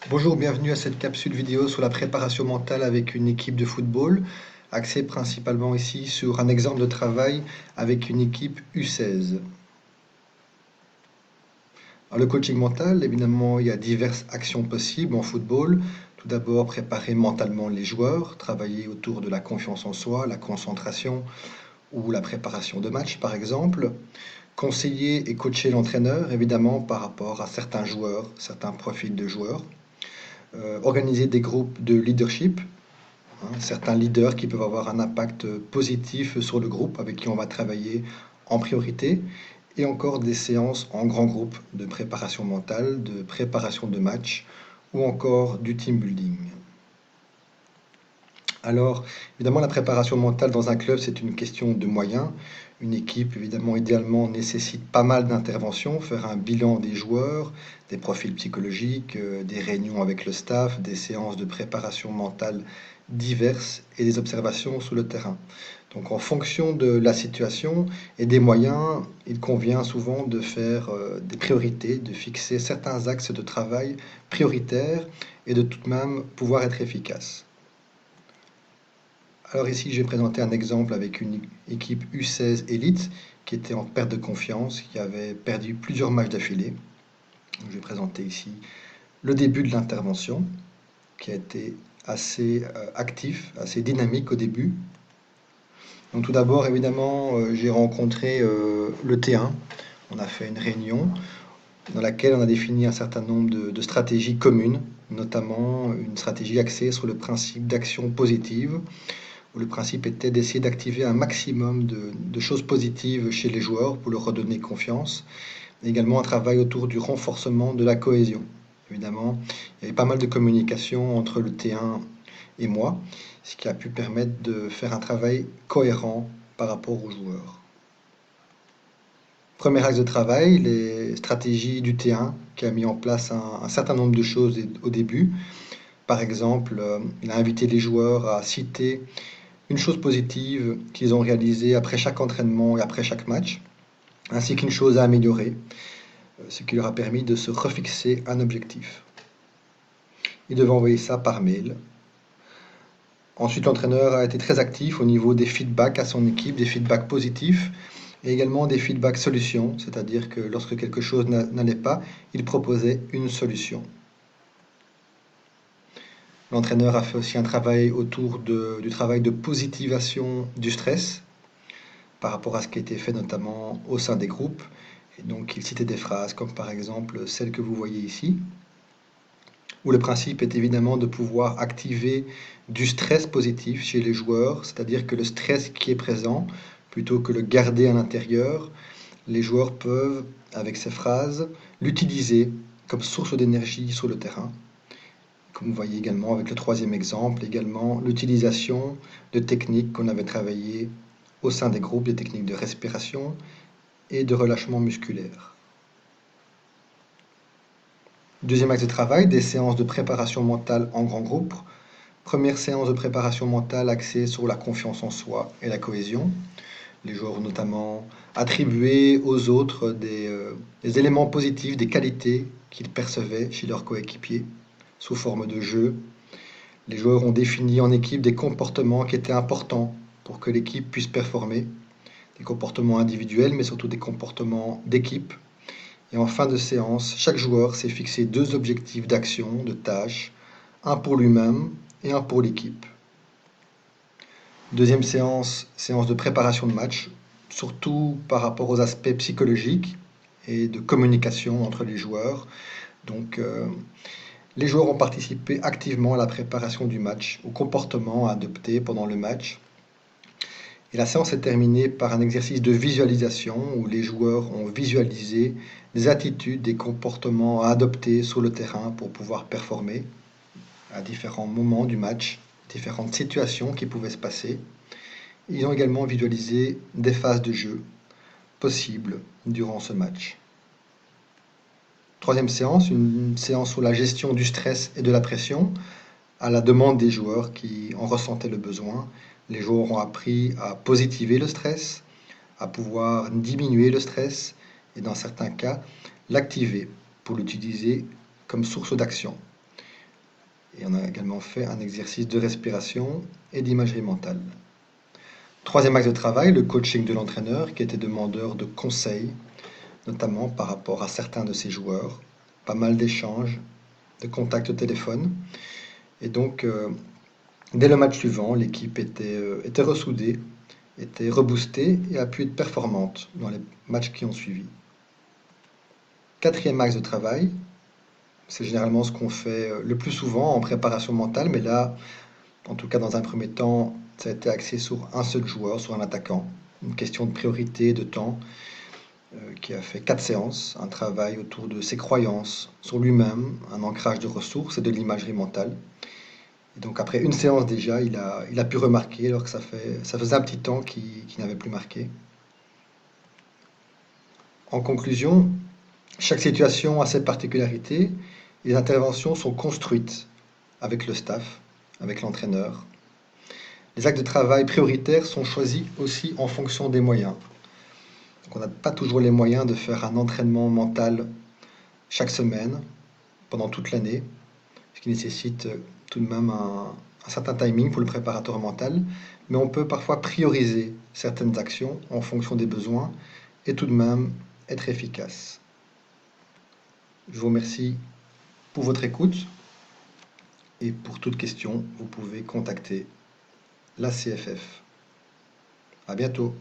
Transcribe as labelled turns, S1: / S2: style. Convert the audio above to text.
S1: Bonjour, bienvenue à cette capsule vidéo sur la préparation mentale avec une équipe de football, axée principalement ici sur un exemple de travail avec une équipe U16. Alors, le coaching mental, évidemment, il y a diverses actions possibles en football. Tout d'abord, préparer mentalement les joueurs, travailler autour de la confiance en soi, la concentration ou la préparation de match, par exemple. Conseiller et coacher l'entraîneur, évidemment, par rapport à certains joueurs, certains profils de joueurs. Organiser des groupes de leadership, hein, certains leaders qui peuvent avoir un impact positif sur le groupe avec qui on va travailler en priorité, et encore des séances en grand groupe de préparation mentale, de préparation de match, ou encore du team building. Alors, évidemment, la préparation mentale dans un club, c'est une question de moyens. Une équipe, évidemment, idéalement, nécessite pas mal d'interventions, faire un bilan des joueurs, des profils psychologiques, des réunions avec le staff, des séances de préparation mentale diverses et des observations sur le terrain. Donc, en fonction de la situation et des moyens, il convient souvent de faire des priorités, de fixer certains axes de travail prioritaires et de tout de même pouvoir être efficace. Alors ici, je vais présenter un exemple avec une équipe U16 Elite qui était en perte de confiance, qui avait perdu plusieurs matchs d'affilée. Je vais présenter ici le début de l'intervention, qui a été assez actif, assez dynamique au début. Donc tout d'abord, évidemment, j'ai rencontré le T1. On a fait une réunion dans laquelle on a défini un certain nombre de stratégies communes, notamment une stratégie axée sur le principe d'action positive, où le principe était d'essayer d'activer un maximum de choses positives chez les joueurs pour leur redonner confiance. Et également un travail autour du renforcement de la cohésion. Évidemment, il y avait pas mal de communication entre le T1 et moi, ce qui a pu permettre de faire un travail cohérent par rapport aux joueurs. Premier axe de travail, les stratégies du T1 qui a mis en place un certain nombre de choses au début. Par exemple, il a invité les joueurs à citer une chose positive qu'ils ont réalisée après chaque entraînement et après chaque match, ainsi qu'une chose à améliorer, ce qui leur a permis de se refixer un objectif. Ils devaient envoyer ça par mail. Ensuite, l'entraîneur a été très actif au niveau des feedbacks à son équipe, des feedbacks positifs et également des feedbacks solutions, c'est-à-dire que lorsque quelque chose n'allait pas, il proposait une solution. L'entraîneur a fait aussi un travail autour du travail de positivation du stress, par rapport à ce qui a été fait notamment au sein des groupes. Et donc il citait des phrases comme par exemple celle que vous voyez ici, où le principe est évidemment de pouvoir activer du stress positif chez les joueurs, c'est-à-dire que le stress qui est présent, plutôt que le garder à l'intérieur, les joueurs peuvent, avec ces phrases, l'utiliser comme source d'énergie sur le terrain. Comme vous voyez également avec le troisième exemple, également l'utilisation de techniques qu'on avait travaillées au sein des groupes, des techniques de respiration et de relâchement musculaire. Deuxième axe de travail, des séances de préparation mentale en grand groupe. Première séance de préparation mentale axée sur la confiance en soi et la cohésion. Les joueurs ont notamment attribué aux autres des éléments positifs, des qualités qu'ils percevaient chez leurs coéquipiers sous forme de jeu. Les joueurs ont défini en équipe des comportements qui étaient importants pour que l'équipe puisse performer, des comportements individuels mais surtout des comportements d'équipe. Et en fin de séance, chaque joueur s'est fixé deux objectifs d'action, de tâche, un pour lui-même et un pour l'équipe. Deuxième séance, séance de préparation de match, surtout par rapport aux aspects psychologiques et de communication entre les joueurs. Donc, les joueurs ont participé activement à la préparation du match, au comportement à adopter pendant le match. Et la séance est terminée par un exercice de visualisation où les joueurs ont visualisé des attitudes, des comportements à adopter sur le terrain pour pouvoir performer à différents moments du match, différentes situations qui pouvaient se passer. Ils ont également visualisé des phases de jeu possibles durant ce match. Troisième séance, une séance sur la gestion du stress et de la pression, à la demande des joueurs qui en ressentaient le besoin. Les joueurs ont appris à positiver le stress, à pouvoir diminuer le stress et dans certains cas l'activer pour l'utiliser comme source d'action. Et on a également fait un exercice de respiration et d'imagerie mentale. Troisième axe de travail, le coaching de l'entraîneur qui était demandeur de conseils, notamment par rapport à certains de ses joueurs. Pas mal d'échanges, de contacts au téléphone. Et donc, dès le match suivant, l'équipe était ressoudée, était reboostée et a pu être performante dans les matchs qui ont suivi. Quatrième axe de travail, c'est généralement ce qu'on fait le plus souvent en préparation mentale, mais là, en tout cas dans un premier temps, ça a été axé sur un seul joueur, sur un attaquant. Une question de priorité, de temps, qui a fait 4 séances, un travail autour de ses croyances, sur lui-même, un ancrage de ressources et de l'imagerie mentale. Et donc après une séance déjà, il a pu remarquer, alors que ça faisait un petit temps qu'il n'avait plus marqué. En conclusion, chaque situation a ses particularités. Les interventions sont construites avec le staff, avec l'entraîneur. Les actes de travail prioritaires sont choisis aussi en fonction des moyens. Donc on n'a pas toujours les moyens de faire un entraînement mental chaque semaine, pendant toute l'année, ce qui nécessite tout de même un certain timing pour le préparateur mental, mais on peut parfois prioriser certaines actions en fonction des besoins et tout de même être efficace. Je vous remercie pour votre écoute et pour toute question, vous pouvez contacter la CFF. À bientôt.